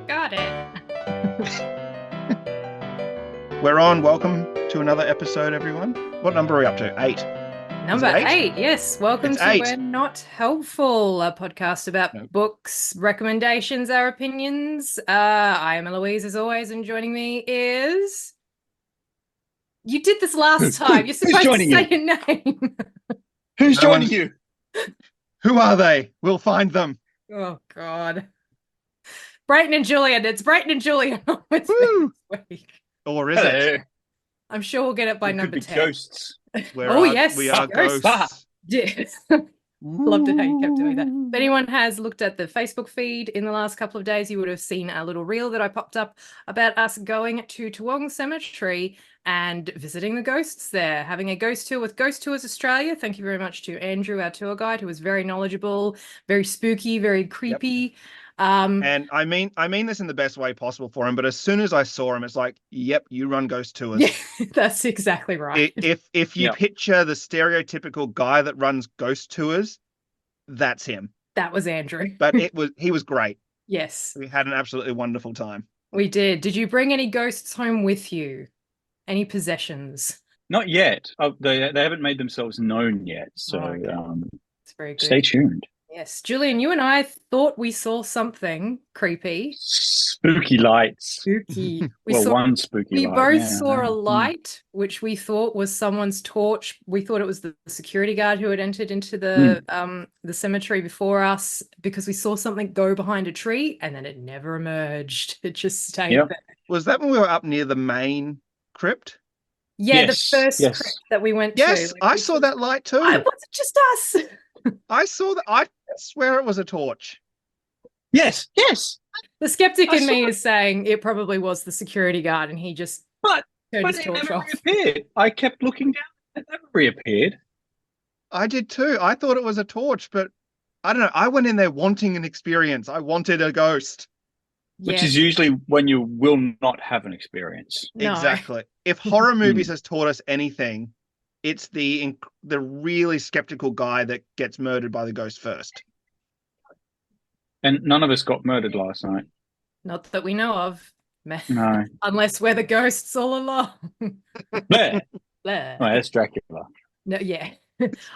Got it. We're on. Welcome to another episode, everyone. What number are we up to? 8. Is it Number 8? 8. Yes. Welcome It's to 8. We're Not Helpful, a podcast about No. books, recommendations, our opinions. I am Eloise, as always, and joining me is. You did this last time. You're Who's supposed to joining say you? your name. Who's No joining one's- you? Who are they? We'll find them. Oh, God. Brayton and Julian. It's Brayton and Julian with Woo! me this week. Or is it? Hello. I'm sure we'll get it by It could number be 10. ghosts. Oh, yes. We are Ghosts. ghosts. Yes. Loved it how you kept doing that. If anyone has looked at the Facebook feed in the last couple of days, you would have seen a little reel that I popped up about us going to Toowong Cemetery and visiting the ghosts there, having a ghost tour with Ghost Tours Australia. Thank you very much to Andrew, our tour guide, who was very knowledgeable, very spooky, very creepy. And I mean this in the best way possible for him, but as soon as I saw him, it's like, yep, you run ghost tours. Yeah, that's exactly right. If you Yep. picture the stereotypical guy that runs ghost tours, that's him. That was Andrew. But he was great. Yes, We had an absolutely wonderful time. we did. Did you bring any ghosts home with you? Any possessions? Not yet. They haven't made themselves known yet. So Okay. It's very good. stay tuned. Yes, Julian, you and I thought we saw something creepy, Spooky lights. spooky. One spooky We light. both yeah. saw a light, which we thought was someone's torch. We thought it was the security guard who had entered into the cemetery before us, because we saw something go behind a tree and then it never emerged. It just stayed Yep. there. Was that when we were up near the main crypt? Yeah, Yes, the first yes. crypt that we went Yes, to. I saw that light too. It wasn't just us. I saw that. I swear it was a torch. Yes. The skeptic I in me saw is saying it probably was the security guard and he just But turned but his it torch never off. reappeared. I kept looking down. It never reappeared. I did too. I thought it was a torch, but I don't know. I went in there wanting an experience. I wanted a ghost. Which Yeah. is usually when you will not have an experience. No. Exactly. If horror movies has taught us anything, it's the really skeptical guy that gets murdered by the ghost first. And none of us got murdered last night. Not that we know of. No. Unless we're the ghosts all along. There. Blah. Oh, that's Dracula. No, yeah.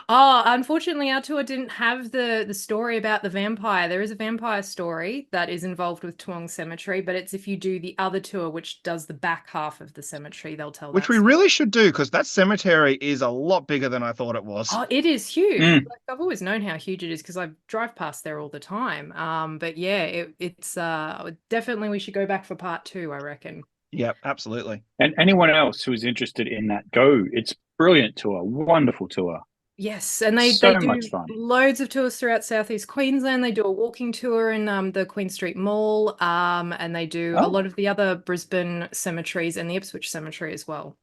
Oh, unfortunately, our tour didn't have the story about the vampire. There is a vampire story that is involved with Toowong Cemetery, but it's if you do the other tour, which does the back half of the cemetery, they'll tell Which that we story. really should do, because that cemetery is a lot bigger than I thought it was. Oh, it is huge. Mm. Like, I've always known how huge it is because I drive past there all the time. But yeah, it's definitely we should go back for part 2, I reckon. Yep, absolutely. And anyone else who is interested in that, go. It's brilliant tour, wonderful tour. Yes, and they So do much fun. loads of tours throughout Southeast Queensland. They do a walking tour in the Queen Street Mall, and they do a Oh. lot of the other Brisbane cemeteries and the Ipswich Cemetery as well.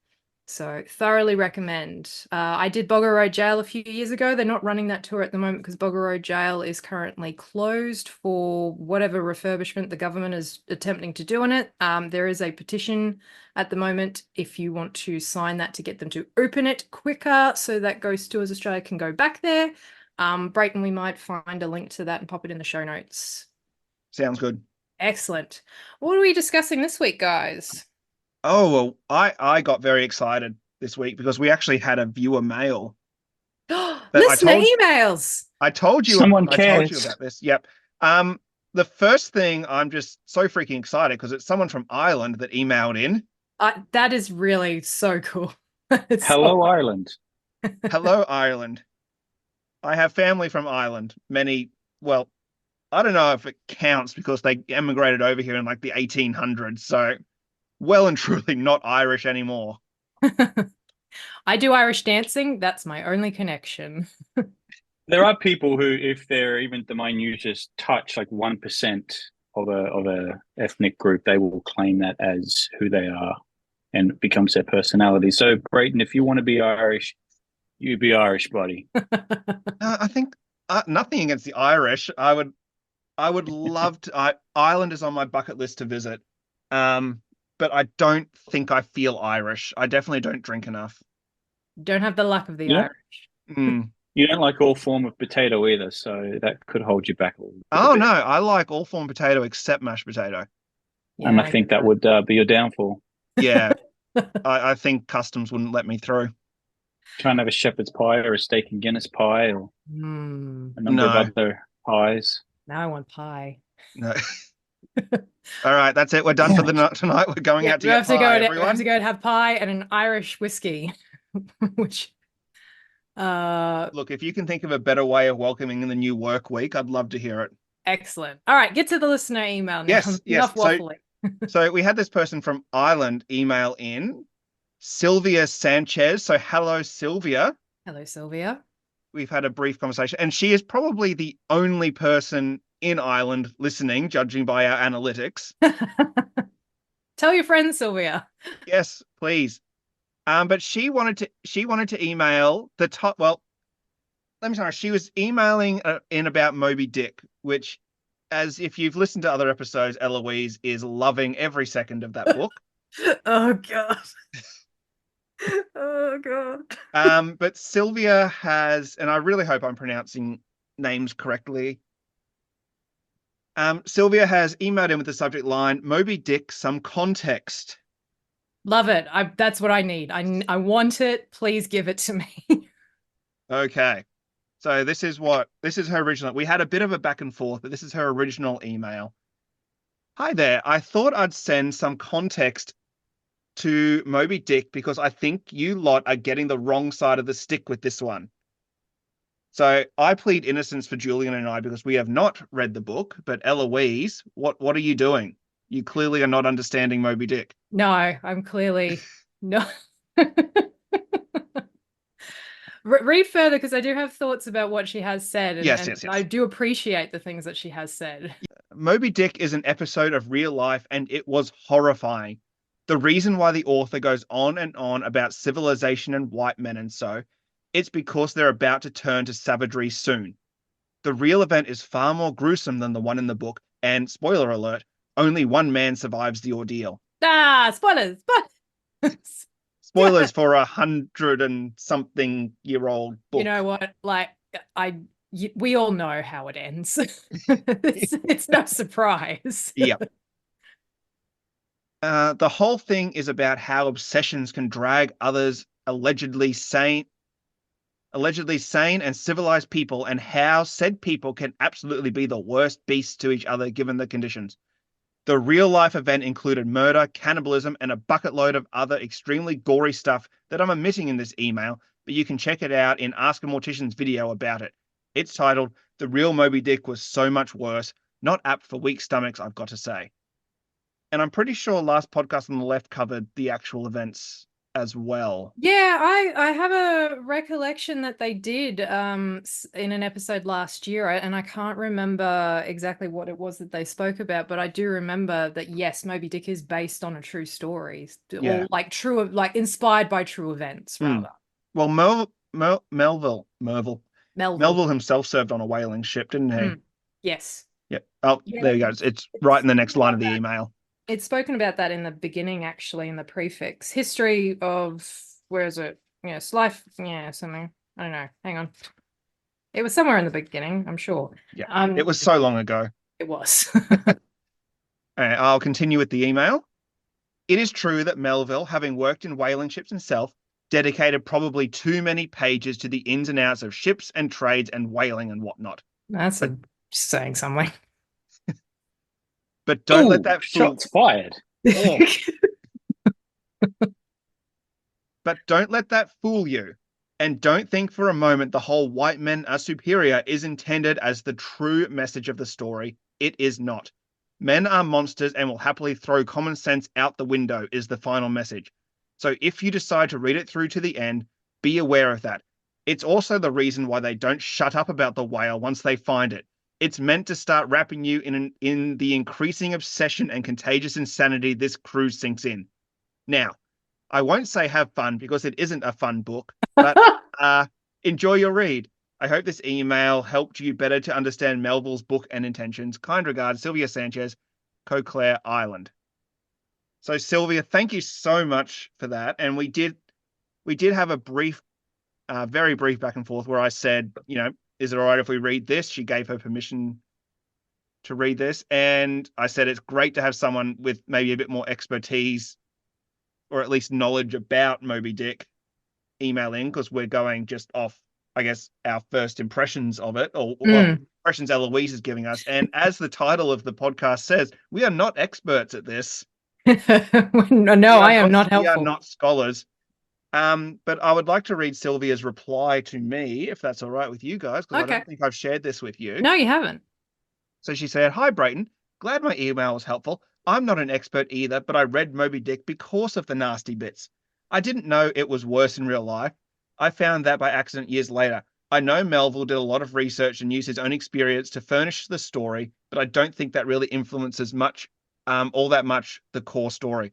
So thoroughly recommend. I did Boggo Road Gaol a few years ago. They're not running that tour at the moment because Boggo Road Gaol is currently closed for whatever refurbishment the government is attempting to do on it. There is a petition at the moment if you want to sign that to get them to open it quicker so that Ghost Tours Australia can go back there. Brayton, we might find a link to that and pop it in the show notes. Sounds good. Excellent. What are we discussing this week, guys? Oh, well, I got very excited this week because we actually had a viewer mail. Listener emails. I told you Someone I told you cares. about this. Yep. The first thing, I'm just so freaking excited because it's someone from Ireland that emailed in. That is really so cool. It's Hello, Ireland. Hello, Ireland. I have family from Ireland. Well, I don't know if it counts because they emigrated over here in like the 1800s. So well and truly not Irish anymore. I do Irish dancing. That's my only connection. There are people who, if they're even the minutest touch, like 1% of a ethnic group, they will claim that as who they are, and it becomes their personality. So, Brayton, if you want to be Irish, you be Irish, buddy. I think nothing against the Irish. I would love to. Ireland is on my bucket list to visit. But I don't think I feel Irish. I definitely don't drink enough. Don't have the luck of the Yeah. Irish. Mm. You don't like all form of potato either, so that could hold you back a little Oh bit. no, I like all form potato except mashed potato. And I Yeah, think that would be your downfall. Yeah, I think customs wouldn't let me through. Try and have a shepherd's pie or a steak and Guinness pie or Mm, a number of No, other pies. now I want pie. no. All right, that's it. We're done for the night tonight. We're going Yeah, out to we get have to go. pie, We have everyone. to go and have pie and an Irish whiskey, which Look, if you can think of a better way of welcoming in the new work week, I'd love to hear it. excellent. All right, get to the listener email now. Yes, yes. Enough waffling. So we had this person from Ireland email in, Sylvia Sanchez. So hello, Sylvia. Hello, Sylvia. We've had a brief conversation, and she is probably the only person in Ireland listening, judging by our analytics. Tell your friends, Sylvia. Yes, please. But she wanted to email the top. Well, let me sorry. She was emailing in about Moby Dick, which, as if you've listened to other episodes, Eloise is loving every second of that book. Oh god. Oh god. But Sylvia has, and I really hope I'm pronouncing names correctly. Sylvia has emailed in with the subject line Moby Dick, some context. Love it. That's what I need. I want it. Please give it to me. Okay. So this is her original. We had a bit of a back and forth, but this is her original email. Hi there. I thought I'd send some context to Moby Dick because I think you lot are getting the wrong side of the stick with this one. So I plead innocence for Julian and I because we have not read the book, but Eloise, what are you doing? You clearly are not understanding Moby Dick. No, I'm clearly no. Read further because I do have thoughts about what she has said, and, Yes. I do appreciate the things that she has said. Moby Dick is an episode of real life, and it was horrifying. The reason why the author goes on and on about civilization and white men and so, it's because they're about to turn to savagery soon. The real event is far more gruesome than the one in the book, and spoiler alert, only one man survives the ordeal. Spoilers. Spoilers for 100 and something year old book. You know what? Like we all know how it ends. it's no surprise. Yep. The whole thing is about how obsessions can drag others allegedly sane and civilized people, and how said people can absolutely be the worst beasts to each other given the conditions. The real life event included murder, cannibalism, and a bucket load of other extremely gory stuff that I'm omitting in this email, but you can check it out in Ask a Mortician's video about it. It's titled, The Real Moby Dick Was So Much Worse, not apt for weak stomachs, I've got to say. And I'm pretty sure last podcast on the left covered the actual events as well. Yeah, I have a recollection that they did in an episode last year, and I can't remember exactly what it was that they spoke about, but I do remember that yes, Moby Dick is based on a true story, Yeah. or like inspired by true events rather. Well, Melville himself served on a whaling ship, didn't he? Yes. Yep. Oh, Yeah. there you go. It's right in the next line of the email. It's spoken about that in the beginning, actually, in the prefix. History of, where is it? Yes, life, yeah, something. I don't know. Hang on. It was somewhere in the beginning, I'm sure. Yeah. It was so long ago. It was. I'll continue with the email. It is true that Melville, having worked in whaling ships himself, dedicated probably too many pages to the ins and outs of ships and trades and whaling and whatnot. That's saying something. But don't let that shots fired. Oh. But don't let that fool you. And don't think for a moment the whole white men are superior is intended as the true message of the story. It is not. Men are monsters and will happily throw common sense out the window is the final message. So if you decide to read it through to the end, be aware of that. It's also the reason why they don't shut up about the whale once they find it. It's meant to start wrapping you in the increasing obsession and contagious insanity this cruise sinks in. Now, I won't say have fun because it isn't a fun book, but enjoy your read. I hope this email helped you better to understand Melville's book and intentions. Kind regards, Sylvia Sanchez, Coclair Island. So Sylvia, thank you so much for that. And we did have a brief very brief back and forth where I said, is it all right if we read this? She gave her permission to read this. And I said, it's great to have someone with maybe a bit more expertise or at least knowledge about Moby Dick email in, because we're going just off, I guess, our first impressions of it, or impressions Eloise is giving us. And as the title of the podcast says, we are not experts at this. No, I am not helpful. We are not scholars. But I would like to read Sylvia's reply to me, if that's all right with you guys, because I don't think I've shared this with you. No, you haven't. So she said, "Hi, Brayton. Glad my email was helpful. I'm not an expert either, but I read Moby Dick because of the nasty bits. I didn't know it was worse in real life. I found that by accident years later. I know Melville did a lot of research and used his own experience to furnish the story, but I don't think that really influences all that much the core story.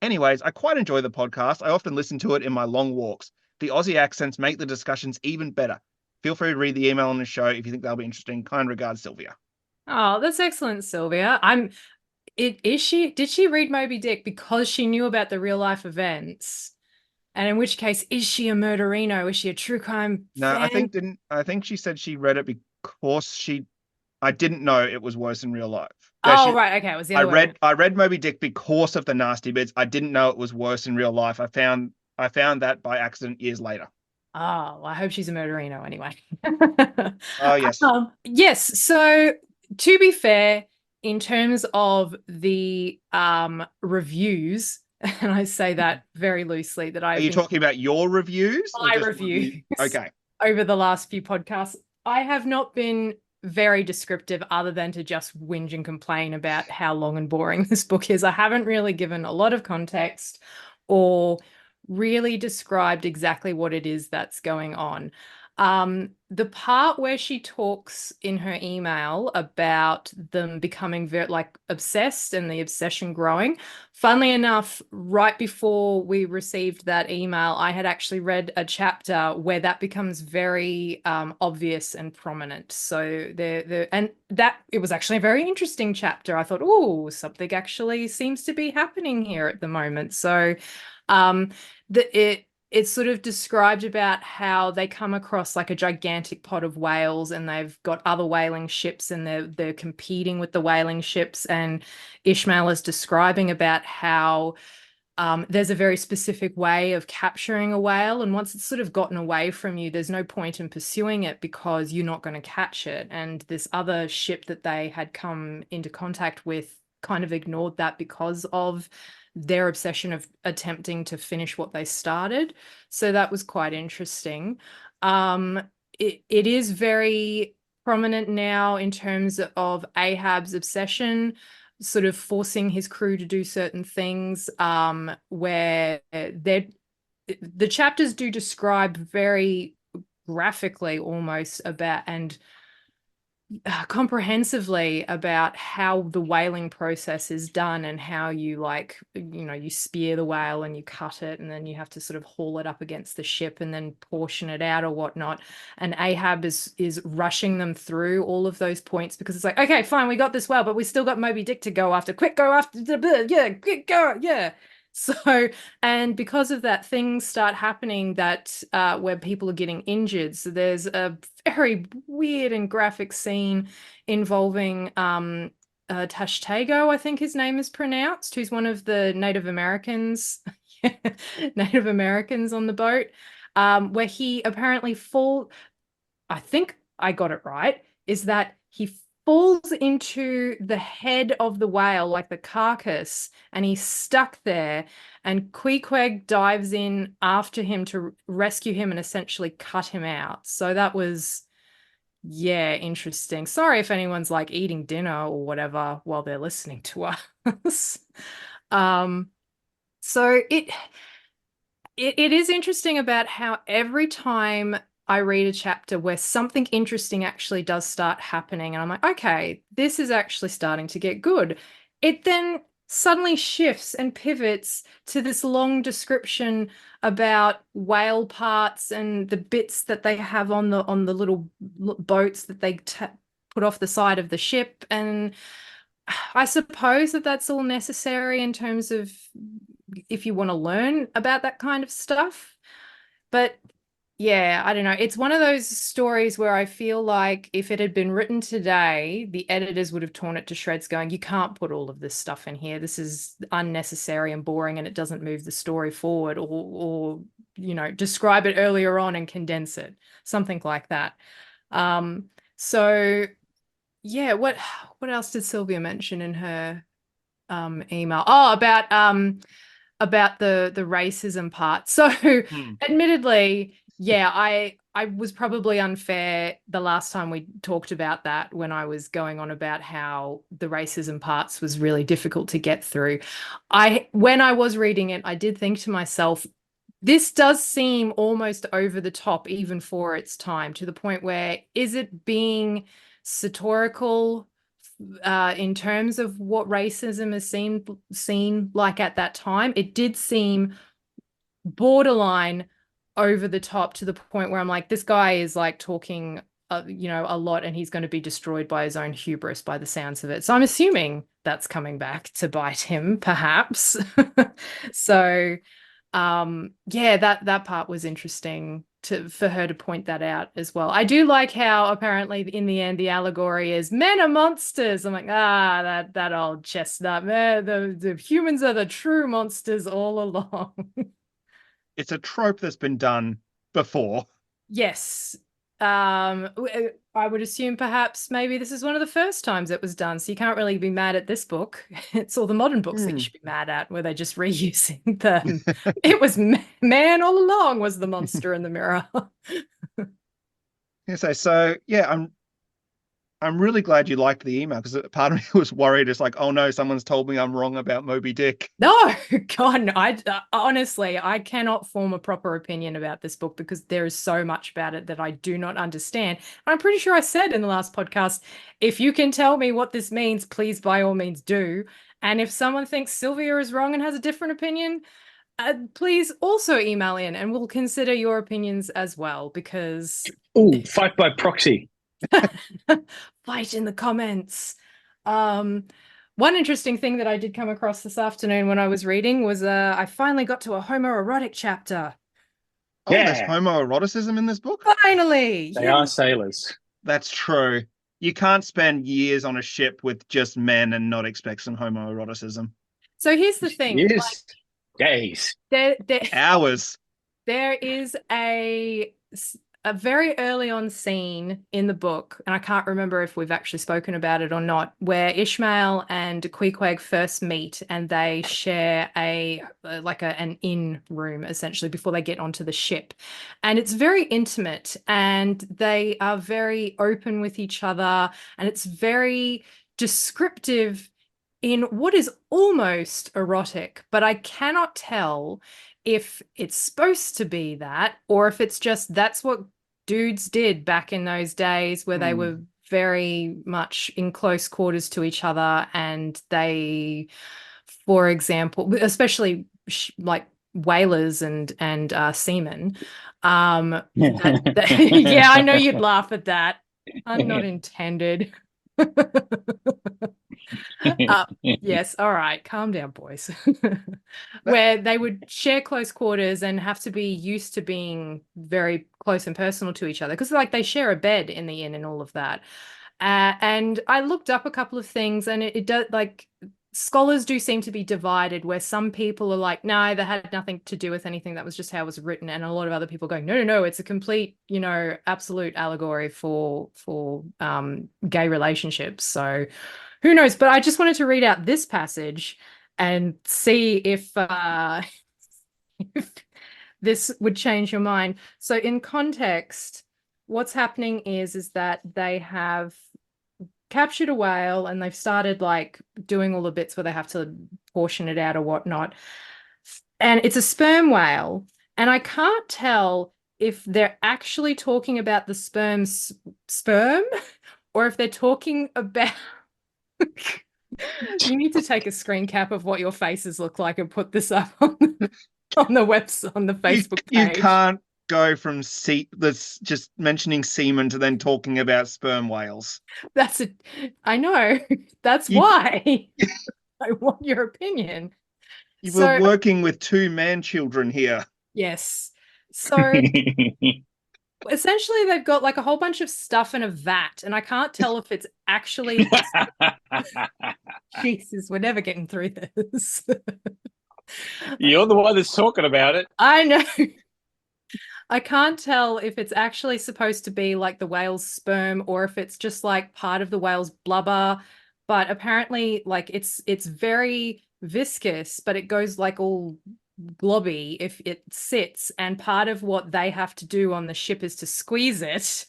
Anyways, I quite enjoy the podcast. I often listen to it in my long walks. The Aussie accents make the discussions even better. Feel free to read the email on the show if you think that'll be interesting. Kind regards, Sylvia." Oh, that's excellent, Sylvia. Did she read Moby Dick because she knew about the real life events? And in which case, is she a murderino? Is she a true crime fan? I think she said she read it because I didn't know it was worse in real life. Right, okay, it was the other way. I read Moby Dick because of the nasty bits. I didn't know it was worse in real life. I found that by accident years later. Oh, well, I hope she's a murderino anyway. Oh, yes. Yes, so to be fair, in terms of the reviews, and I say that very loosely, that Are you talking about your reviews? My reviews. Okay. Over the last few podcasts, I have not been very descriptive other than to just whinge and complain about how long and boring this book is. I haven't really given a lot of context or really described exactly what it is that's going on. The part where she talks in her email about them becoming very obsessed and the obsession growing, funnily enough, right before we received that email, I had actually read a chapter where that becomes very obvious and prominent. So it was actually a very interesting chapter. I thought, oh, something actually seems to be happening here at the moment. So it's sort of described about how they come across like a gigantic pod of whales, and they've got other whaling ships, and they're competing with the whaling ships. And Ishmael is describing about how there's a very specific way of capturing a whale, and once it's sort of gotten away from you, there's no point in pursuing it because you're not going to catch it. And this other ship that they had come into contact with kind of ignored that because of their obsession of attempting to finish what they started. So that was quite interesting. It is very prominent now in terms of Ahab's obsession, sort of forcing his crew to do certain things, where the chapters do describe very graphically almost about and comprehensively about how the whaling process is done, and how you you spear the whale and you cut it, and then you have to sort of haul it up against the ship and then portion it out or whatnot. And Ahab is rushing them through all of those points because it's like, okay, fine, we got this whale, but we still got Moby Dick to go after. Quick, go after quick, go, yeah. So, and because of that, things start happening that where people are getting injured. So there's a very weird and graphic scene involving Tashtego, I think his name is pronounced, who's one of the Native Americans, Native Americans on the boat, where he apparently I think I got it right, is that he falls into the head of the whale, like the carcass, and he's stuck there, and Queequeg dives in after him to rescue him and essentially cut him out. So that was, yeah, interesting. Sorry if anyone's like eating dinner or whatever while they're listening to us. So it is interesting about how every time I read a chapter where something interesting actually does start happening, and I'm like, okay, this is actually starting to get good, it then suddenly shifts and pivots to this long description about whale parts and the bits that they have on the little boats that they put off the side of the ship. And I suppose that's all necessary in terms of if you want to learn about that kind of stuff. But Yeah, I don't know. It's one of those stories where I feel like if it had been written today, the editors would have torn it to shreds going, you can't put all of this stuff in here. This is unnecessary and boring and it doesn't move the story forward, or describe it earlier on and condense it. Something like that. So yeah, what else did Sylvia mention in her email? Oh, about the racism part. So admittedly, yeah, I was probably unfair the last time we talked about that, when I was going on about how the racism parts was really difficult to get through. When I was reading it, I did think to myself, this does seem almost over the top even for its time, to the point where, is it being satirical in terms of what racism is seen like at that time? It did seem borderline over the top, to the point where I'm like, this guy is like talking a lot, and he's going to be destroyed by his own hubris by the sounds of it. So I'm assuming that's coming back to bite him, perhaps. So yeah, that part was interesting for her to point that out as well. I do like how apparently in the end the allegory is men are monsters. I'm like, that old chestnut, man. The humans are the true monsters all along. It's a trope that's been done before. Yes. I would assume perhaps maybe this is one of the first times it was done, so you can't really be mad at this book. It's all the modern books that you should be mad at, where they're just reusing them. It was man all along was the monster in the mirror. So yeah, I'm really glad you liked the email, because part of me was worried. It's like, oh no, someone's told me I'm wrong about Moby Dick. No, God, no. Honestly, I cannot form a proper opinion about this book because there is so much about it that I do not understand. I'm pretty sure I said in the last podcast, if you can tell me what this means, please by all means do. And if someone thinks Sylvia is wrong and has a different opinion, please also email in and we'll consider your opinions as well, because Oh, fight by proxy. fight in the comments. One interesting thing that I did come across this afternoon when I was reading was I finally got to a homoerotic chapter. Oh, there's homoeroticism in this book? Finally! They are sailors. That's true. You can't spend years on a ship with just men and not expect some homoeroticism. So here's the thing. Yes. Days. Hours. There is a very early on scene in the book, and I can't remember if we've actually spoken about it or not, where Ishmael and Queequeg first meet and they share an inn room essentially before they get onto the ship. And it's very intimate and they are very open with each other, and it's very descriptive in what is almost erotic, but I cannot tell if it's supposed to be that or if it's just that's what dudes did back in those days, where they were very much in close quarters to each other, and they, for example, especially like whalers and seamen. Yeah, I know you'd laugh at that. I'm not intended. Yes, all right, calm down, boys. Where they would share close quarters and have to be used to being very close and personal to each other, because like they share a bed in the inn and all of that. And I looked up a couple of things, and it does, like, scholars do seem to be divided, where some people are like, no, that had nothing to do with anything, that was just how it was written, and a lot of other people going, no, it's a complete, absolute allegory for gay relationships. So who knows? But I just wanted to read out this passage and see if if this would change your mind. So in context, what's happening is that they have captured a whale and they've started like doing all the bits where they have to portion it out or whatnot. And it's a sperm whale. And I can't tell if they're actually talking about the sperm or if they're talking about you need to take a screen cap of what your faces look like and put this up on the website, on the Facebook page. You can't go from that's just mentioning semen to then talking about sperm whales. I know. That's why I want your opinion. You were working with two man children here. Yes. So essentially, they've got like a whole bunch of stuff in a vat, and I can't tell if it's actually. Jesus, we're never getting through this. You're the one that's talking about it. I know. I can't tell if it's actually supposed to be like the whale's sperm or if it's just like part of the whale's blubber. But apparently, like it's very viscous, but it goes like all globby if it sits. And part of what they have to do on the ship is to squeeze it.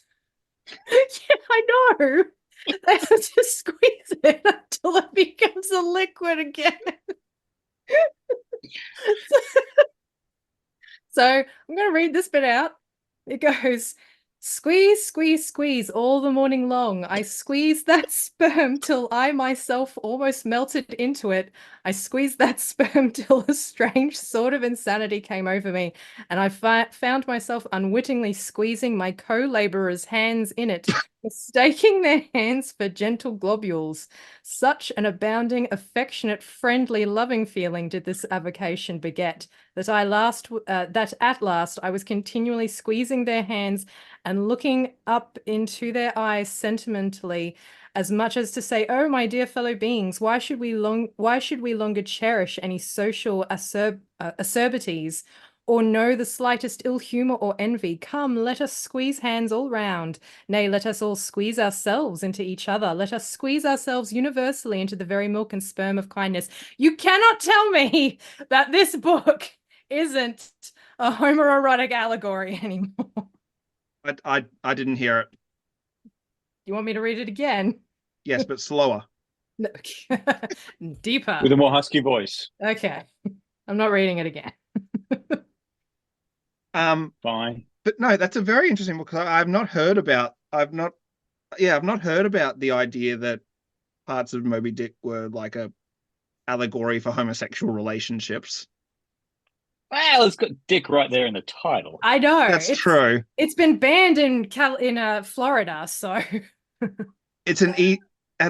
Yeah, I know. They have to squeeze it until it becomes a liquid again. So I'm going to read this bit out. It goes, squeeze, squeeze, squeeze all the morning long. I squeezed that sperm till I myself almost melted into it. I squeezed that sperm till a strange sort of insanity came over me, and I found myself unwittingly squeezing my co-laborers' hands in it, mistaking their hands for gentle globules. Such an abounding, affectionate, friendly, loving feeling did this avocation beget, that at last I was continually squeezing their hands and looking up into their eyes sentimentally, as much as to say, "Oh, my dear fellow beings, why should we longer cherish any social acerbities, or know the slightest ill humor or envy? Come, let us squeeze hands all round. Nay, let us all squeeze ourselves into each other. Let us squeeze ourselves universally into the very milk and sperm of kindness." You cannot tell me that this book isn't a homoerotic allegory anymore. I didn't hear it. You want me to read it again? Yes, but slower. No. Deeper. With a more husky voice. Okay. I'm not reading it again. Fine. But no, that's a very interesting book. I've not heard about the idea that parts of Moby Dick were like a allegory for homosexual relationships. Well, it's got dick right there in the title. I know. That's true. It's been banned in Florida, so It's at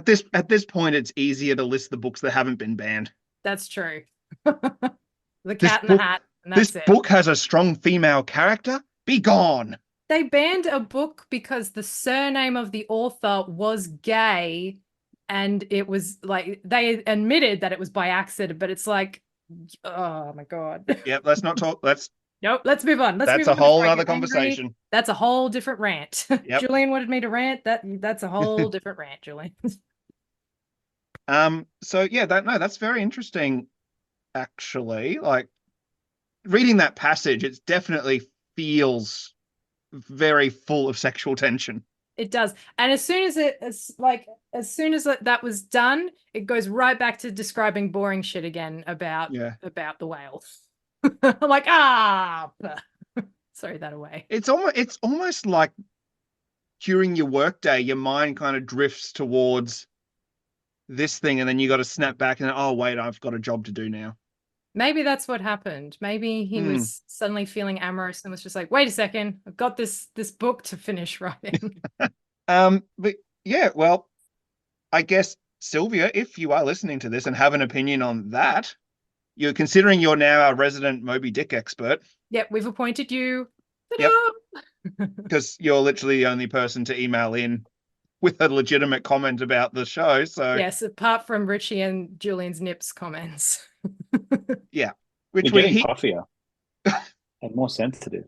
this point it's easier to list the books that haven't been banned. that's true. The Cat in the Hat, and that's This it. book has a strong female character. Be gone. They banned a book because the surname of the author was gay, and it was like they admitted that it was by accident, but it's like, oh my God. Yep, let's not talk. Nope, let's move on. That's a whole other conversation. That's a whole different rant. Yep. Julian wanted me to rant. That's a whole different rant, Julian. So yeah, that's very interesting, actually. Like reading that passage, it definitely feels very full of sexual tension. It does. And as soon as that was done, it goes right back to describing boring shit again about the whale. I'm like, sorry that away. It's almost like during your workday, your mind kind of drifts towards this thing, and then you got to snap back and oh wait, I've got a job to do now. Maybe that's what happened. Maybe he was suddenly feeling amorous and was just like, wait a second, I've got this book to finish writing. But yeah, well, I guess Sylvia, if you are listening to this and have an opinion on that, considering you're now our resident Moby Dick expert. Yep, we've appointed you. Yep. Because you're literally the only person to email in with a legitimate comment about the show. So yes, apart from Richie and Julian's nips comments. Yeah. Which we're getting puffier and more sensitive.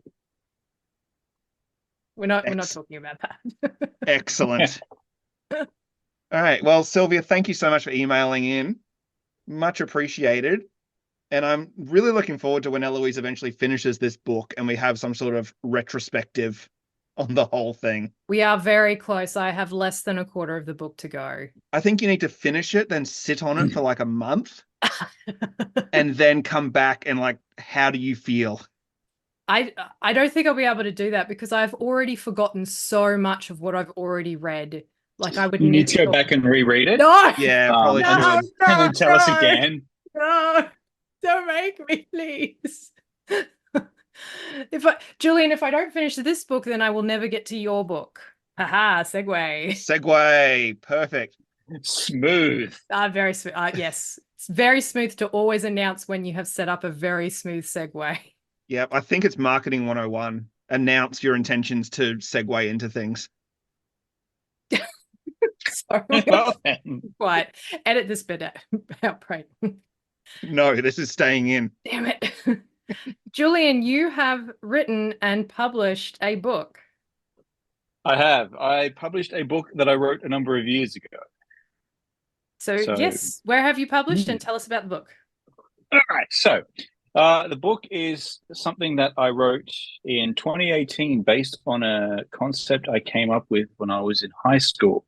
We're not talking about that. Excellent. All right. Well, Sylvia, thank you so much for emailing in. Much appreciated. And I'm really looking forward to when Eloise eventually finishes this book and we have some sort of retrospective on the whole thing. We are very close. I have less than a quarter of the book to go. I think you need to finish it, then sit on it for like a month and then come back and like, how do you feel? I don't think I'll be able to do that because I've already forgotten so much of what I've already read. Like I would need to go back and reread it. No. Yeah, probably. And then tell us again. No, don't make me, please. Julian, if I don't finish this book, then I will never get to your book. Haha, segue. Perfect. Smooth. Very smooth. Yes, it's very smooth to always announce when you have set up a very smooth segue. Yep, I think it's marketing 101. Announce your intentions to segue into things. Sorry. Well, then. Right. Edit this bit out, Pray. No, this is staying in. Damn it. Julian, you have written and published a book. I have. I published a book that I wrote a number of years ago. So yes, where have you published, and tell us about the book? All right. So the book is something that I wrote in 2018 based on a concept I came up with when I was in high school.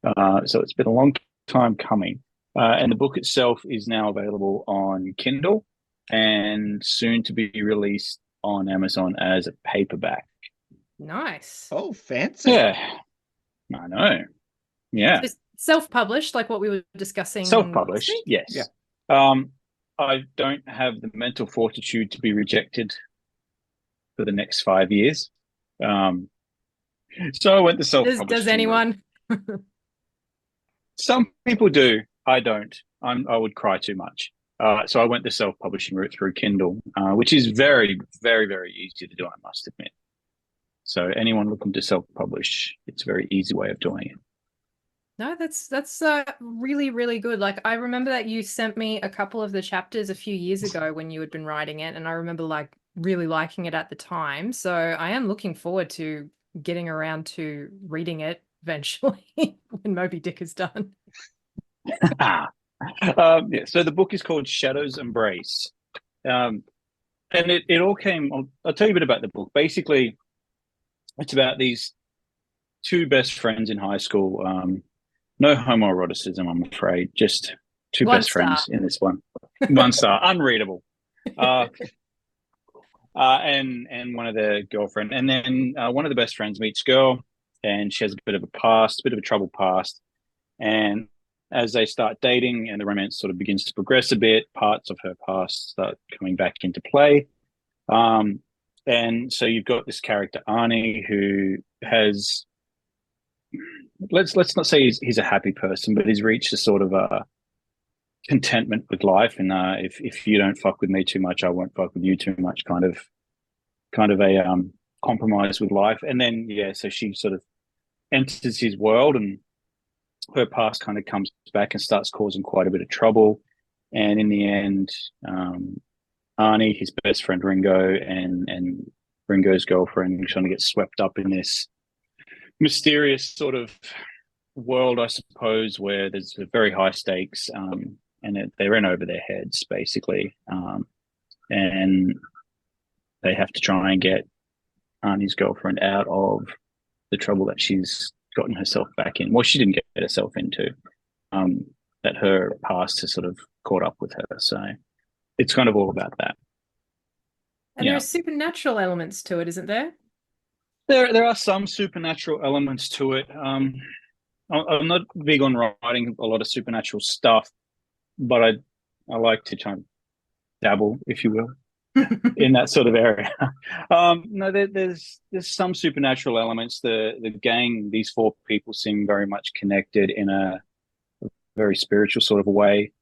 So it's been a long time coming. And the book itself is now available on Kindle and soon to be released on Amazon as a paperback. Nice. Oh, fancy. Yeah, I know. Yeah. So self-published, like what we were discussing. Self-published, last week? yes. Yeah. I don't have the mental fortitude to be rejected for the next 5 years. So I went the self-publishing. Does anyone? Some people do. I don't. I would cry too much. So I went the self-publishing route through Kindle, which is very, very, very easy to do, I must admit. So anyone looking to self-publish, it's a very easy way of doing it. No, that's really, really good. Like, I remember that you sent me a couple of the chapters a few years ago when you had been writing it, and I remember like really liking it at the time. So I am looking forward to getting around to reading it eventually when Moby Dick is done. Yeah, so the book is called Shadow's Embrace. And it all came, I'll tell you a bit about the book. Basically, it's about these two best friends in high school. No homoeroticism, I'm afraid. Just two best friends in this one. 1 star, unreadable. And one of their girlfriend. And then one of the best friends meets girl, and she has a bit of a troubled past. And as they start dating and the romance sort of begins to progress a bit, parts of her past start coming back into play. And so you've got this character, Arnie, who has, let's not say he's a happy person, but he's reached a sort of a contentment with life. And if you don't fuck with me too much, I won't fuck with you too much, kind of a compromise with life. And then, so she sort of enters his world, and her past kind of comes back and starts causing quite a bit of trouble. And in the end, Arnie, his best friend Ringo, and Ringo's girlfriend trying to get swept up in this mysterious sort of world, I suppose, where there's very high stakes, and they're in over their heads, basically. And they have to try and get Arnie's girlfriend out of the trouble that she's gotten herself back in. Well, she didn't get herself into, that her past has sort of caught up with her. So it's kind of all about that. And there are supernatural elements to it, isn't there? There are some supernatural elements to it. I'm not big on writing a lot of supernatural stuff, but I like to try and dabble, if you will, in that sort of area. No, there's some supernatural elements. The gang, these 4 people seem very much connected in a very spiritual sort of a way.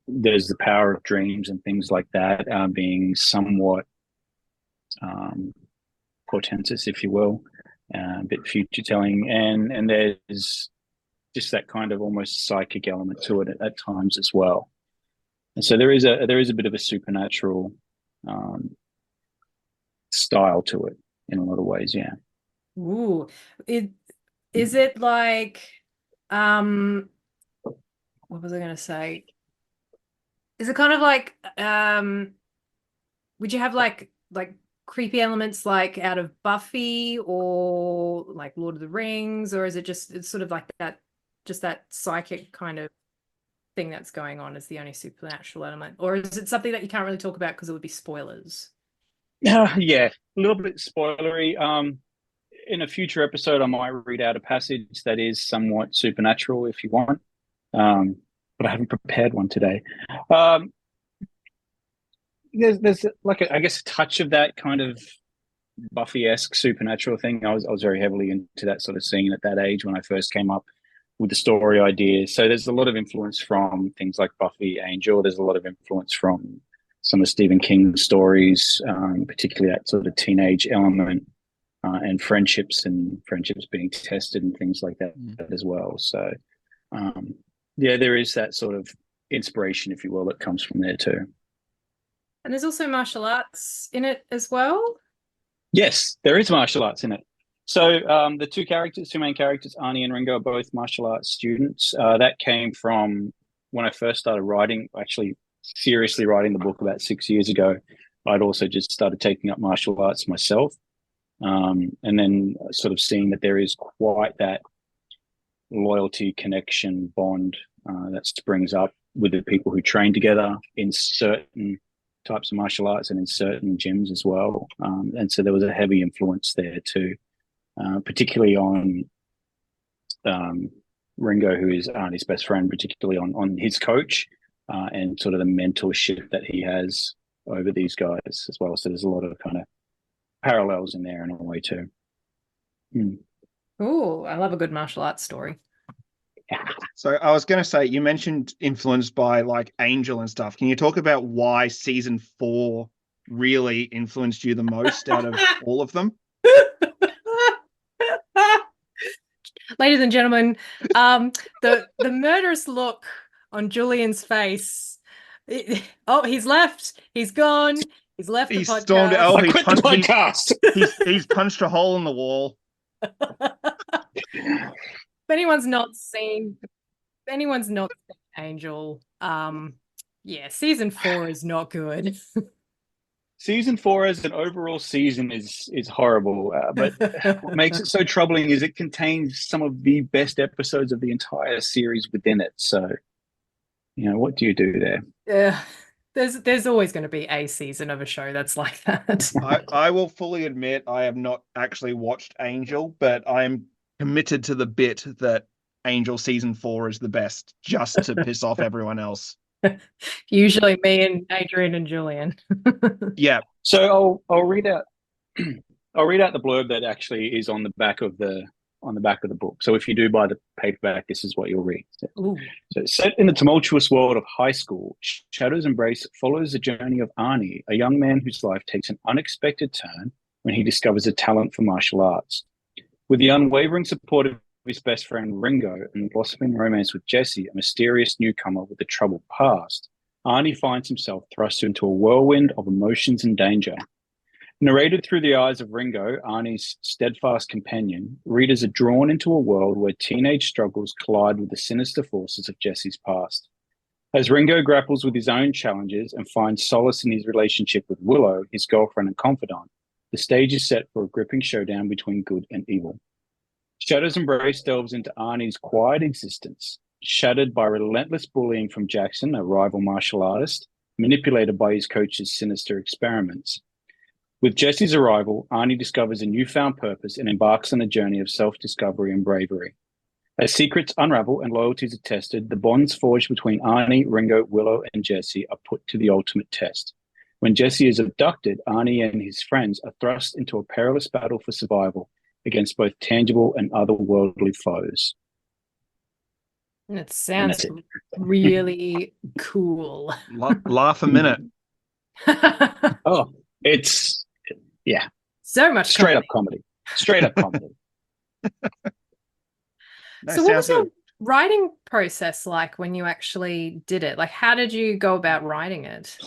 There's the power of dreams and things like that, being somewhat portentous, if you will, a bit future telling, and there's just that kind of almost psychic element to it at times as well. And so there is a bit of a supernatural style to it in a lot of ways. Yeah. Ooh, is it like what was I going to say? Is it kind of like would you have like creepy elements like out of Buffy or like Lord of the Rings, or is it just it's sort of like that, just that psychic kind of thing that's going on is the only supernatural element, or is it something that you can't really talk about because it would be spoilers? Yeah, a little bit spoilery. In a future episode, I might read out a passage that is somewhat supernatural if you want, but I haven't prepared one today. There's like I guess a touch of that kind of Buffy-esque supernatural thing. I was very heavily into that sort of scene at that age when I first came up with the story ideas. So there's a lot of influence from things like Buffy, Angel. There's a lot of influence from some of Stephen King's stories, particularly that sort of teenage element, and friendships being tested and things like that as well. So, yeah, there is that sort of inspiration, if you will, that comes from there too. And there's also martial arts in it as well. Yes, there is martial arts in it. So the two main characters, Arnie and Ringo, are both martial arts students. That came from when I first started writing, actually seriously writing the book about 6 years ago. I'd also just started taking up martial arts myself. And then sort of seeing that there is quite that loyalty, connection, bond that springs up with the people who train together in certain types of martial arts and in certain gyms as well. And so there was a heavy influence there too, particularly on Ringo, who is Arnie's best friend, particularly on his coach and sort of the mentorship that he has over these guys as well. So there's a lot of kind of parallels in there in a way too. Oh, I love a good martial arts story. So I was going to say, you mentioned influenced by like Angel and stuff. Can you talk about why season 4 really influenced you the most out of all of them? Ladies and gentlemen, the murderous look on Julian's face. He's left. He's gone. He's left the podcast. Stormed. Oh, I quit the podcast. He's punched a hole in the wall. If anyone's not seen Angel, yeah, season 4 is not good. Season 4 as an overall season is horrible, but what makes it so troubling is it contains some of the best episodes of the entire series within it. So, what do you do there? Yeah, there's always going to be a season of a show that's like that. I will fully admit I have not actually watched Angel, but I'm committed to the bit that Angel season 4 is the best, just to piss off everyone else. Usually me and Adrian and Julian. Yeah. So I'll read out the blurb that actually is on the back of the book. So if you do buy the paperback, this is what you'll read. Ooh. So set in the tumultuous world of high school, Shadow's Embrace follows the journey of Arnie, a young man whose life takes an unexpected turn when he discovers a talent for martial arts. With the unwavering support of his best friend Ringo and blossoming romance with Jessie, a mysterious newcomer with a troubled past, Arnie finds himself thrust into a whirlwind of emotions and danger. Narrated through the eyes of Ringo, Arnie's steadfast companion, readers are drawn into a world where teenage struggles collide with the sinister forces of Jessie's past. As Ringo grapples with his own challenges and finds solace in his relationship with Willow, his girlfriend and confidant, the stage is set for a gripping showdown between good and evil. Shadow's Embrace delves into Arnie's quiet existence, shattered by relentless bullying from Jackson, a rival martial artist, manipulated by his coach's sinister experiments. With Jessie's arrival, Arnie discovers a newfound purpose and embarks on a journey of self-discovery and bravery. As secrets unravel and loyalties are tested, the bonds forged between Arnie, Ringo, Willow, and Jessie are put to the ultimate test. When Jessie is abducted, Arnie and his friends are thrust into a perilous battle for survival against both tangible and otherworldly foes. It sounds really cool. Laugh a minute. Oh, it's, yeah. So much Straight up comedy. Straight up comedy. So what was your writing process like when you actually did it? Like, how did you go about writing it?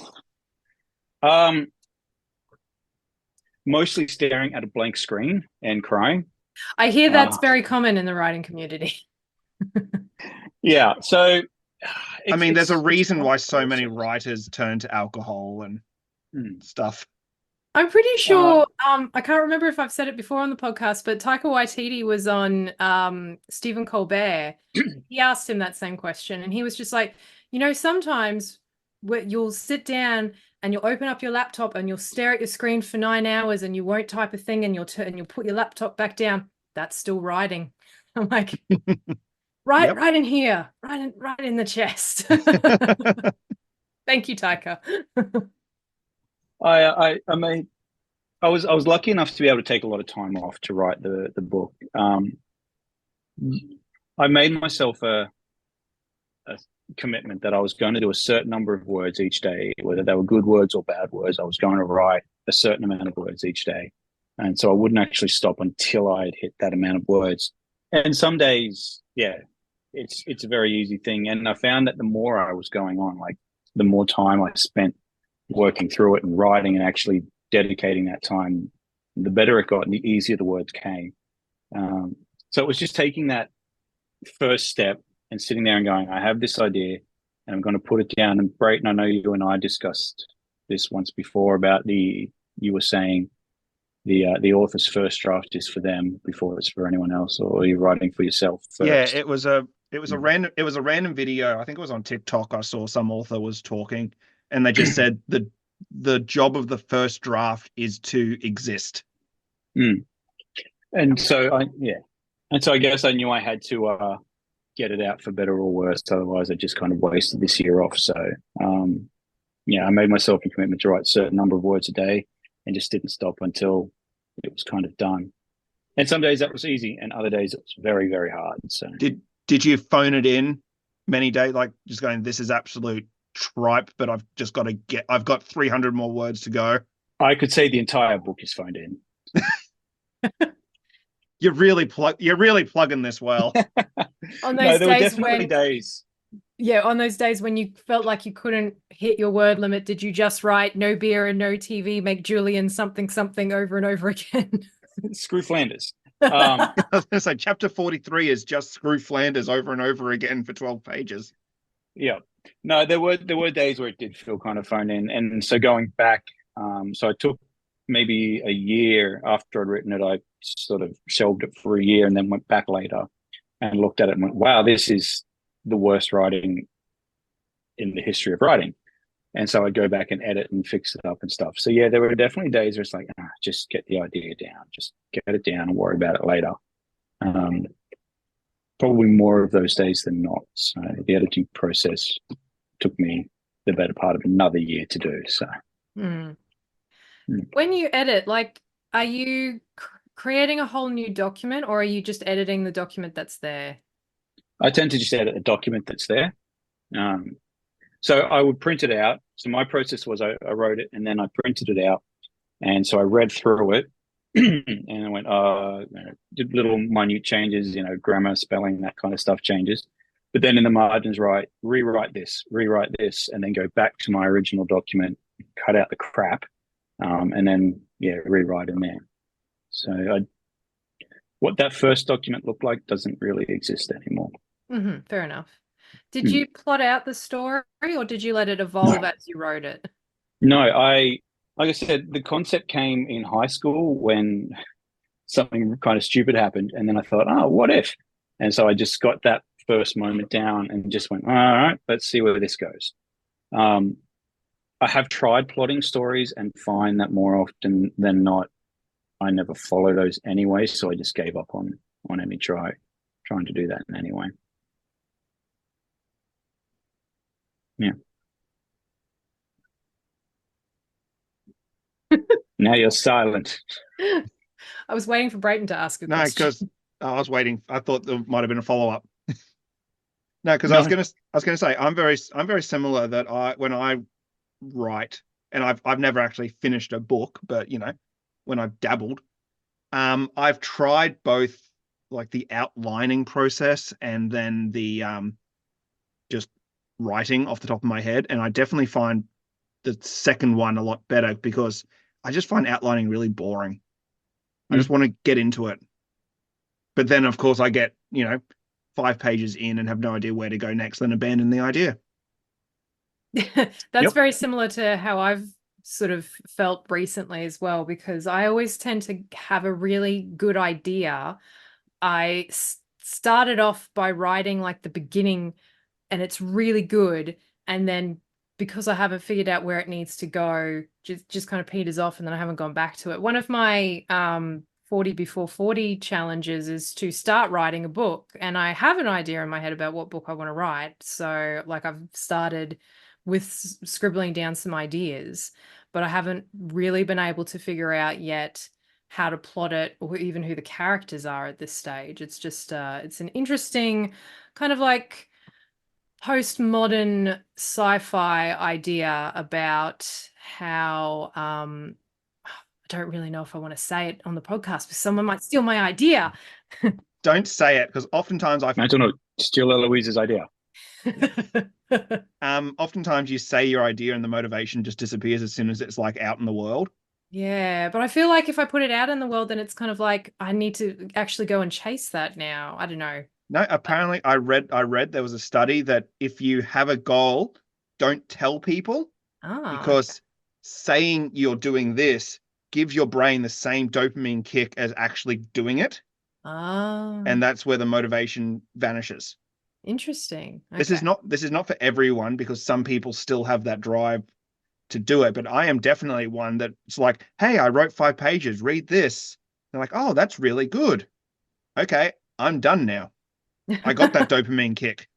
Mostly staring at a blank screen and crying. I hear that's very common in the writing community. Yeah, so I mean, there's a reason why so many writers turn to alcohol and stuff. I'm pretty sure, I can't remember if I've said it before on the podcast, but Taika Waititi was on Stephen Colbert. He asked him that same question, and he was just like, sometimes you'll sit down and you'll open up your laptop and you'll stare at your screen for 9 hours and you won't type a thing, and you'll put your laptop back down. That's still writing. I'm like, right in here, right in the chest. Thank you, Taika. I was lucky enough to be able to take a lot of time off to write the book. I made myself a commitment that I was going to do a certain number of words each day, whether they were good words or bad words. I was going to write a certain amount of words each day. And so I wouldn't actually stop until I had hit that amount of words. And some days, yeah, it's a very easy thing. And I found that the more I was going on, like the more time I spent working through it and writing and actually dedicating that time, the better it got and the easier the words came. So it was just taking that first step and sitting there and going, I have this idea and I'm going to put it down. And Brayton, I know you and I discussed this once before about you were saying the author's first draft is for them before it's for anyone else, or you're writing for yourself first. Yeah, it was a random video. I think it was on TikTok. I saw some author was talking and they just said the job of the first draft is to exist. And so I guess I knew I had to get it out for better or worse. Otherwise I just kind of wasted this year off. So I made myself a commitment to write a certain number of words a day and just didn't stop until it was kind of done. And some days that was easy and other days it was very, very hard. So did you phone it in many days, like just going, this is absolute tripe, but I've got 300 more words to go? I could say the entire book is phoned in. You're really plugging this well. On those there were definitely days. Yeah, on those days when you felt like you couldn't hit your word limit, did you just write no beer and no TV, make Julian something over and over again? Screw Flanders. I was going to say chapter 43 is just screw Flanders over and over again for 12 pages. Yeah. No, there were days where it did feel kind of phoned in. And so going back, so I took maybe a year after I'd written it, I sort of shelved it for a year and then went back later and looked at it and went, wow, this is the worst writing in the history of writing. And so I'd go back and edit and fix it up and stuff. So yeah, there were definitely days where it's like, just get the idea down, just get it down and worry about it later. Probably more of those days than not. So the editing process took me the better part of another year to do. So when you edit, like, are you creating a whole new document or are you just editing the document that's there? I tend to just edit a document that's there. So I would print it out. So my process was I wrote it and then I printed it out. And so I read through it and I went, did little minute changes, grammar, spelling, that kind of stuff changes. But then in the margins, rewrite this, and then go back to my original document, cut out the crap, and then, rewrite in there. So what that first document looked like doesn't really exist anymore. Fair enough. Did you plot out the story or did you let it evolve as you wrote it? No, like I said, the concept came in high school when something kind of stupid happened. And then I thought, what if? And so I just got that first moment down and just went, all right, let's see where this goes. I have tried plotting stories and find that more often than not, I never follow those anyway. So I just gave up on any trying to do that in any way. Yeah. Now you're silent. I was waiting for Brayton to ask a question. No, because I was waiting. I thought there might have been a follow-up. No, because I was gonna say I'm very similar that when I write, and I've never actually finished a book, but when I've dabbled, I've tried both like the outlining process and then the just writing off the top of my head, and I definitely find the second one a lot better because I just find outlining really boring. I just want to get into it. But then, of course, I get, 5 pages in and have no idea where to go next, then abandon the idea. That's very similar to how I've sort of felt recently as well, because I always tend to have a really good idea. I started off by writing like the beginning and it's really good. And then because I haven't figured out where it needs to go, just kind of peters off and then I haven't gone back to it. One of my 40 before 40 challenges is to start writing a book. And I have an idea in my head about what book I want to write. So like I've started with scribbling down some ideas, but I haven't really been able to figure out yet how to plot it or even who the characters are at this stage. It's just, it's an interesting kind of like postmodern sci-fi idea about how I don't really know if I want to say it on the podcast because someone might steal my idea. Don't say it, because oftentimes Imagine not steal Eloise's idea. oftentimes you say your idea and the motivation just disappears as soon as it's like out in the world. Yeah, but I feel like if I put it out in the world, then it's kind of like I need to actually go and chase that now. I don't know. No, apparently I read there was a study that if you have a goal, don't tell people, because saying you're doing this gives your brain the same dopamine kick as actually doing it. And that's where the motivation vanishes. Interesting. This is not for everyone, because some people still have that drive to do it, but I am definitely one that's like, hey, I wrote 5 pages, read this. They're like, oh, that's really good. Okay, I'm done now. I got that dopamine kick.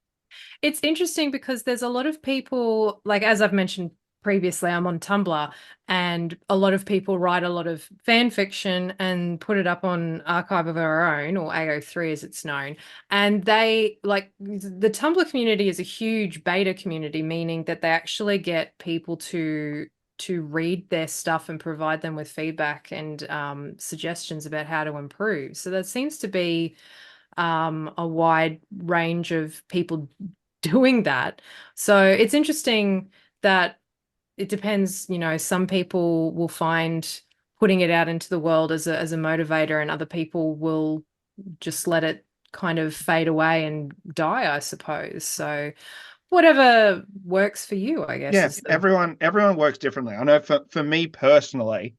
It's interesting because there's a lot of people, like as I've mentioned previously, I'm on Tumblr, and a lot of people write a lot of fan fiction and put it up on Archive of Our Own, or AO3 as it's known. And they like the Tumblr community is a huge beta community, meaning that they actually get people to read their stuff and provide them with feedback and suggestions about how to improve. So there seems to be a wide range of people doing that. So it's interesting that it depends, some people will find putting it out into the world as a motivator, and other people will just let it kind of fade away and die, I suppose. So whatever works for you, I guess. Yeah, everyone works differently. I know for me personally,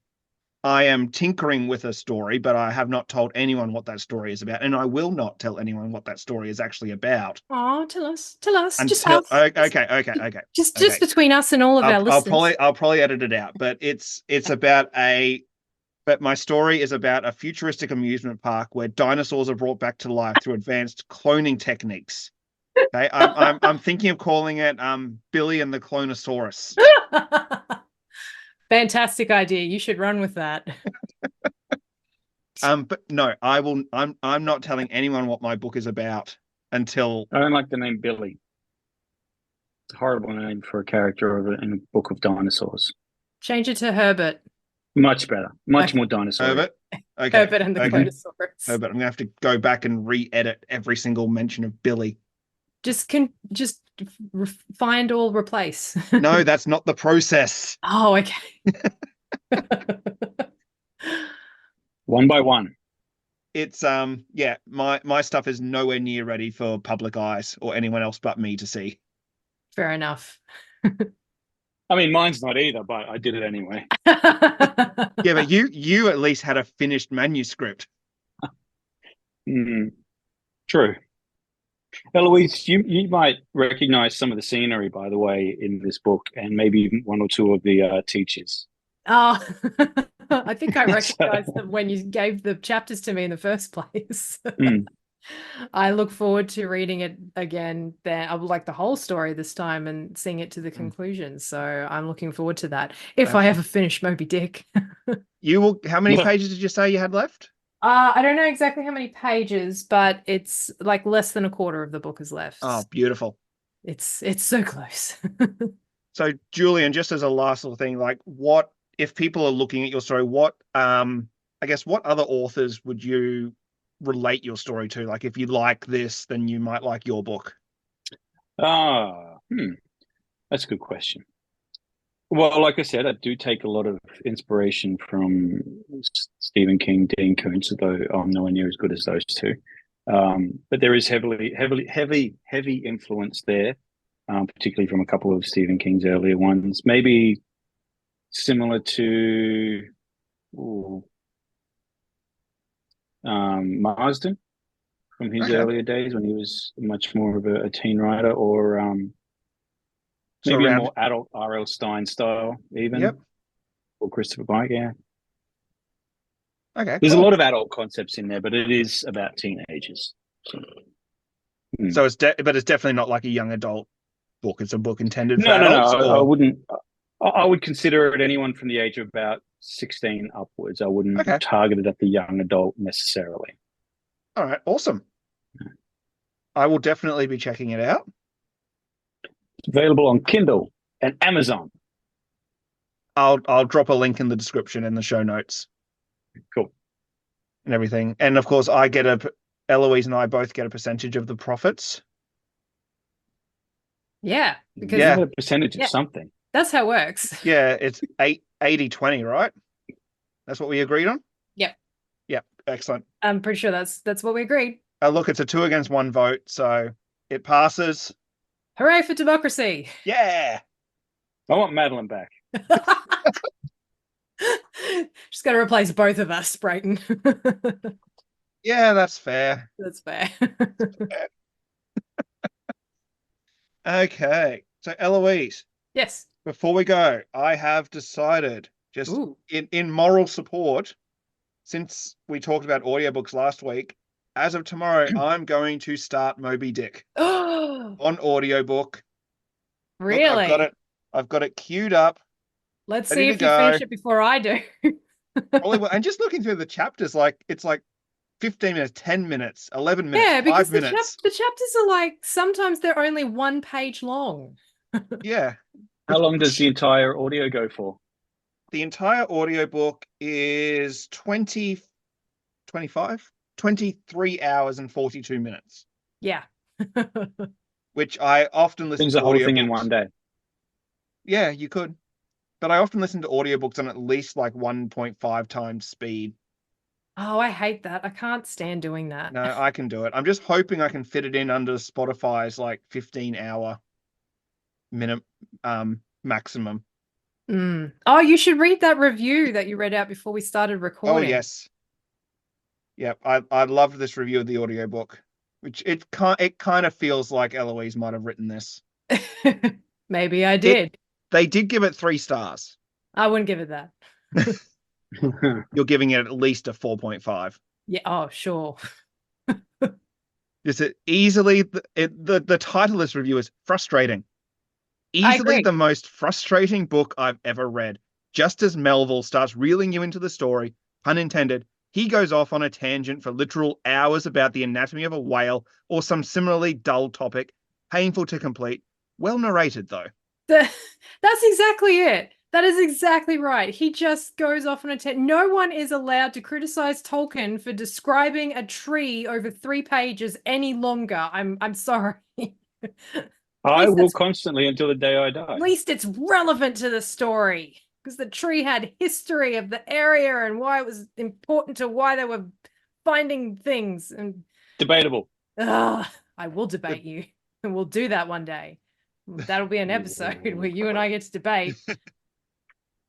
I am tinkering with a story, but I have not told anyone what that story is about, and I will not tell anyone what that story is actually about. Oh, tell us. Just Until us. okay. Just between us and all of our listeners. I'll probably edit it out, but it's about but my story is about a futuristic amusement park where dinosaurs are brought back to life through advanced cloning techniques. Okay, I'm thinking of calling it Billy and the Clonosaurus. Fantastic idea. You should run with that. But no, I will. I'm not telling anyone what my book is about until. I don't like the name Billy. It's a horrible name for a character in a book of dinosaurs. Change it to Herbert. Much better. Much more dinosaur. Herbert. Okay. Herbert and the Clonosaurus. Herbert. I'm gonna have to go back and re-edit every single mention of Billy. Just find or replace. No, that's not the process. Oh, okay. One by one. It's yeah, my stuff is nowhere near ready for public eyes or anyone else but me to see. Fair enough. I mean, mine's not either, but I did it anyway. Yeah, but you at least had a finished manuscript. True. Eloise, you might recognize some of the scenery, by the way, in this book, and maybe even one or two of the teachers. Oh, I think I recognized them when you gave the chapters to me in the first place. I look forward to reading it again. Then I would like the whole story this time and seeing it to the conclusion. So I'm looking forward to that. If I ever finish Moby Dick. You will. How many pages did you say you had left? I don't know exactly how many pages, but it's like less than a quarter of the book is left. Oh, beautiful. It's so close. So, Julian, just as a last little thing, like what if people are looking at your story, what I guess what other authors would you relate your story to? Like if you like this, then you might like your book. That's a good question. Well, like I said, I do take a lot of inspiration from Stephen King, Dean Koontz, although I'm nowhere near as good as those two. But there is heavy influence there, particularly from a couple of Stephen King's earlier ones. Maybe similar to Marsden from his earlier days when he was much more of a teen writer, or maybe a more adult R.L. Stein style, even. Or Christopher Pike, yeah. Okay. There's a lot of adult concepts in there, but it is about teenagers. So it's definitely not like a young adult book. It's a book intended for adults. No, I wouldn't. I would consider it anyone from the age of about 16 upwards. I wouldn't target it at the young adult necessarily. All right, awesome. I will definitely be checking it out. It's available on Kindle and Amazon. I'll drop a link in the description and the show notes. Cool. And everything. And of course, Eloise and I both get a percentage of the profits. Yeah, because You get a percentage of something. that's how it works. Yeah, it's 80-20, right? That's what we agreed on? Yep. Yep, excellent. I'm pretty sure that's what we agreed. Look, it's a 2 against 1 vote, so it passes. Hooray for democracy. Yeah. I want Madeline back. Just got to replace both of us, Brayton. Yeah, that's fair. That's fair. Okay. So Eloise, Yes. before we go, I have decided, just Ooh. in moral support, since we talked about audiobooks last week, as of tomorrow, I'm going to start Moby Dick Oh, on audiobook. really? Look, I've got it queued up. Let's ready see to if you go. finish it before I do. And just looking through the chapters, it's like 15 minutes, 10 minutes, 11 minutes, Yeah, because 5 minutes. the chapters are like, sometimes they're only 1 page long. Yeah. How long does the entire audio go for? The entire audiobook is 23 hours and 42 minutes, Yeah. which I often listen Things to the whole thing in audiobooks. one day. Yeah, you could. But I often listen to audiobooks on at least like 1.5 times speed. Oh, I hate that. I can't stand doing that. No, I can do it. I'm just hoping I can fit it in under Spotify's like 15-hour maximum. Oh, you should read that review that you read out before we started Oh, recording. yes. Yep, I loved this review of the audiobook, which it kind of feels like Eloise might have written this. Maybe I did. They did give it 3 stars. I wouldn't give it that. You're giving it at least a 4.5. Yeah. Oh, sure. Is it easily the title of this review is frustrating. I Easily agree. the most frustrating book I've ever read. Just as Melville starts reeling you into the story, pun intended, he goes off on a tangent for literal hours about the anatomy of a whale or some similarly dull topic, painful to complete. Well narrated, though. That's exactly it. That is exactly right. He just goes off on a tangent. No one is allowed to criticize Tolkien for describing a tree over 3 pages any longer. I'm sorry. I will constantly until the day I die. At least it's relevant to the story, because the tree had history of the area and why it was important to why they were finding things. And Debatable. I will debate you, and we'll do that one day. That'll be an episode where you and I get to debate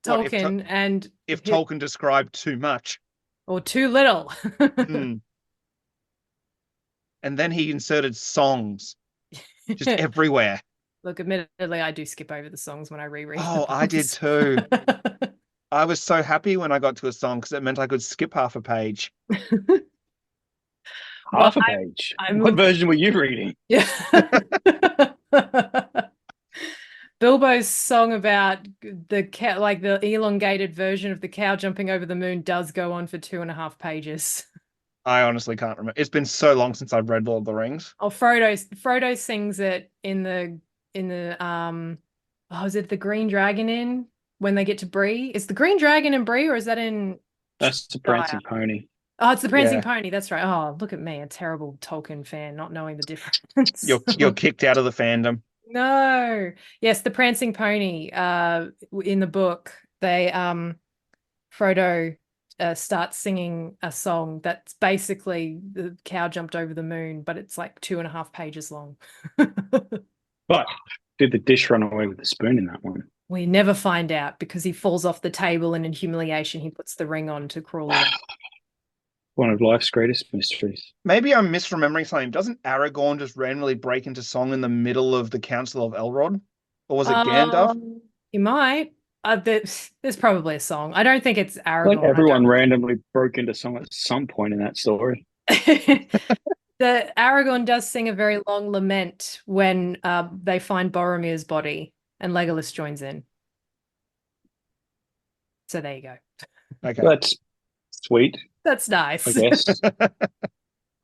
Tolkien and if Tolkien described too much or too little. And then he inserted songs just everywhere. Look, admittedly, I do skip over the songs when I reread. Oh, I did too. I was so happy when I got to a song because it meant I could skip half a page. Half a page. What version were you reading? Yeah. Bilbo's song about the cow, like the elongated version of the cow jumping over the moon, does go on for 2.5 pages. I honestly can't remember. It's been so long since I've read Lord of the Rings. Oh, Frodo sings it in the is it the Green Dragon Inn when they get to Bree? Is the Green Dragon in Bree, or is that in That's the Prancing Pony. Oh, it's the Prancing Pony. That's right. Oh, look at me, a terrible Tolkien fan, not knowing the difference. You're kicked out of the fandom. No. Yes, the Prancing Pony. In the book, they Frodo starts singing a song that's basically the cow jumped over the moon, but it's like 2.5 pages long. But did the dish run away with the spoon in that one? We never find out because he falls off the table and in humiliation he puts the ring on to crawl away. One of life's greatest mysteries. Maybe I'm misremembering something. Doesn't Aragorn just randomly break into song in the middle of the Council of Elrond? Or was it Gandalf? He might. There's probably a song. I don't think it's Aragorn. Like everyone randomly broke into song at some point in that story. The Aragorn does sing a very long lament when they find Boromir's body and Legolas joins in. So there you go. Okay. That's sweet. That's nice. I guess.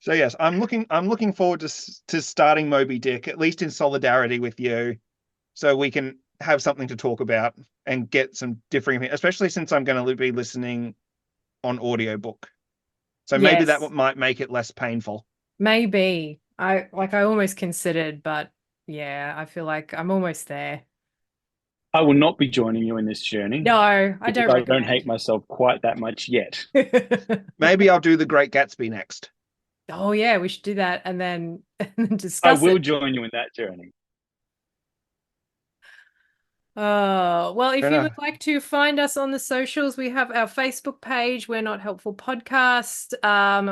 So yes, I'm looking forward to starting Moby Dick, at least in solidarity with you. so we can have something to talk about and get some differing, especially since I'm going to be listening on audiobook. So maybe that Yes. might make it less painful. Maybe. I almost considered, but yeah, I feel like I'm almost there. I will not be joining you in this journey. No, I because don't I don't recommend. hate myself quite that much yet. Maybe I'll do The Great Gatsby next. Oh yeah, we should do that and then I discuss will it. join you in that journey. Well, if Fair you enough. would like to find us on the socials, we have our Facebook page, We're Not Helpful Podcast.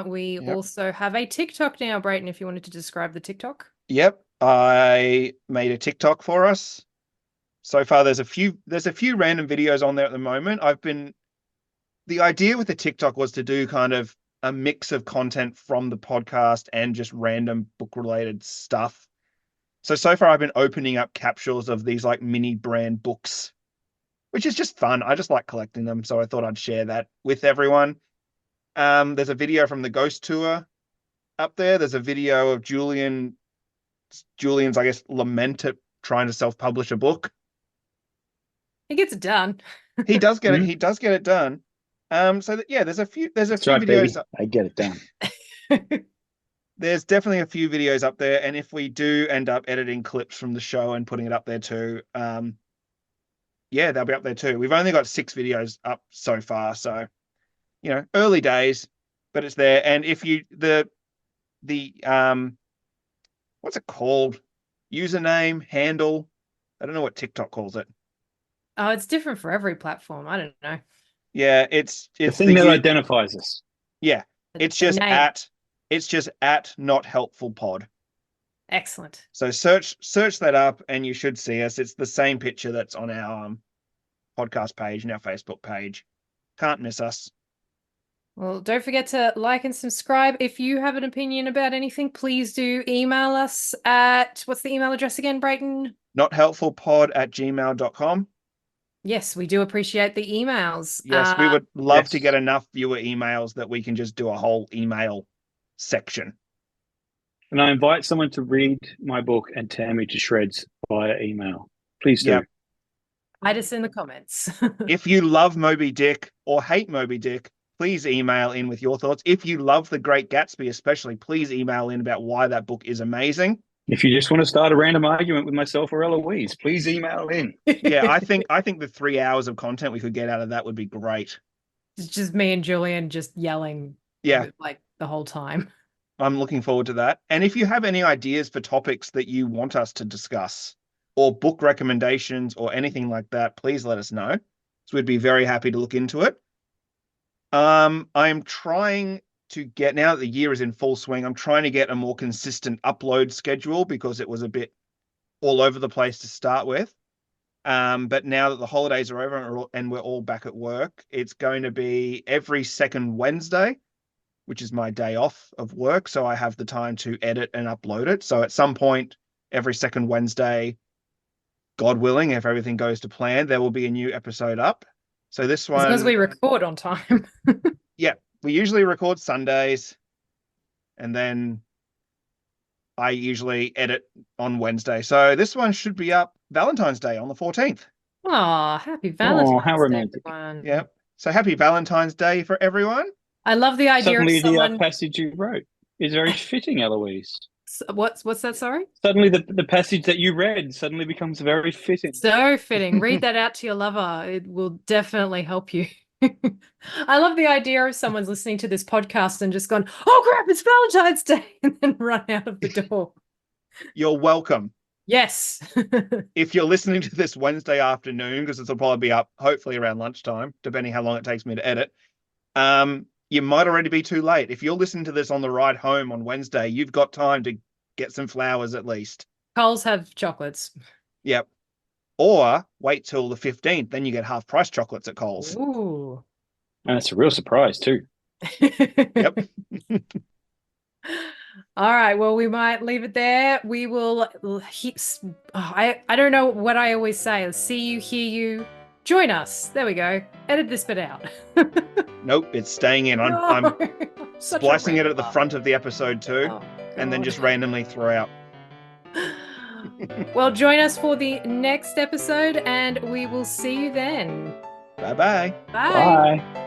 We Yep. also have a TikTok now, Brayton, if you wanted to describe the TikTok. Yep, I made a TikTok for us. So far, there's a few random videos on there at the moment. The idea with the TikTok was to do kind of a mix of content from the podcast and just random book related stuff. So far I've been opening up capsules of these like mini brand books, which is just fun. I just like collecting them, so I thought I'd share that with everyone. There's a video from the Ghost Tour up there. There's a video of Julian's, I guess, lament at trying to self-publish a book. He gets it done. He does get it. He does get it done. So that, yeah, there's a few That's right, videos. baby. I get it done. There's definitely a few videos up there, and if we do end up editing clips from the show and putting it up there too, yeah, they'll be up there too. We've only got 6 videos up so far, so early days, but it's there. And if you the what's it called? Username, handle. I don't know what TikTok calls it. Oh, it's different for every platform. I don't know. Yeah, it's The thing that identifies us. Yeah, it's just name. at Not Helpful Pod. Excellent. So search that up and you should see us. It's the same picture that's on our podcast page and our Facebook page. Can't miss us. Well, don't forget to like and subscribe. If you have an opinion about anything, please do email us at, what's the email address again, Brayton? nothelpfulpod@gmail.com. Yes, we do appreciate the emails. Yes, we would love to yes. get enough viewer emails that we can just do a whole email section. And I invite someone to read my book and tear me to shreds via email. Please do. Yep. Hide us in the comments. If you love Moby Dick or hate Moby Dick, please email in with your thoughts. If you love The Great Gatsby especially, please email in about why that book is amazing. If you just want to start a random argument with myself or Eloise, please email in. Yeah, I think the 3 hours of content we could get out of that would be great. It's just me and Julian just yelling. Yeah, like the whole time. I'm looking forward to that. And if you have any ideas for topics that you want us to discuss or book recommendations or anything like that, please let us know. So we'd be very happy to look into it. I'm trying to get, now that the year is in full swing, I'm trying to get a more consistent upload schedule because it was a bit all over the place to start with. But now that the holidays are over and we're all back at work, it's going to be every second Wednesday, which is my day off of work. So I have the time to edit and upload it. So at some point, every second Wednesday, God willing, if everything goes to plan, there will be a new episode up. So this one, as long as we record on time. Yeah, we usually record Sundays, and then I usually edit on Wednesday. So this one should be up Valentine's Day on the 14th. Oh, happy Valentine's Oh, how Day, romantic. everyone. Yep. So happy Valentine's Day for everyone. I love the idea Suddenly of someone. the passage you wrote is very fitting, Eloise. What's that? Sorry. Suddenly the passage that you read suddenly becomes very fitting. So fitting. Read that out to your lover. It will definitely help you. I love the idea of someone's listening to this podcast and just gone, oh crap, it's Valentine's Day, and then run out of the door. You're welcome. Yes. If you're listening to this Wednesday afternoon, because this will probably be up hopefully around lunchtime, depending how long it takes me to edit, you might already be too late. If you're listening to this on the ride home on Wednesday, you've got time to get some flowers at least. Coles have chocolates. Yep. Or wait till the 15th, then you get half price chocolates at Coles. Ooh. And it's a real surprise too. Yep. All right. Well, we might leave it there. We will. I don't know what I always say. See you, hear you, join us. There we go. Edit this bit out. Nope, it's staying in. I'm Such a splicing it at the rambler. front of the episode too, Oh, and then God. just randomly throw out. Well, join us for the next episode and we will see you then. Bye bye. Bye. Bye.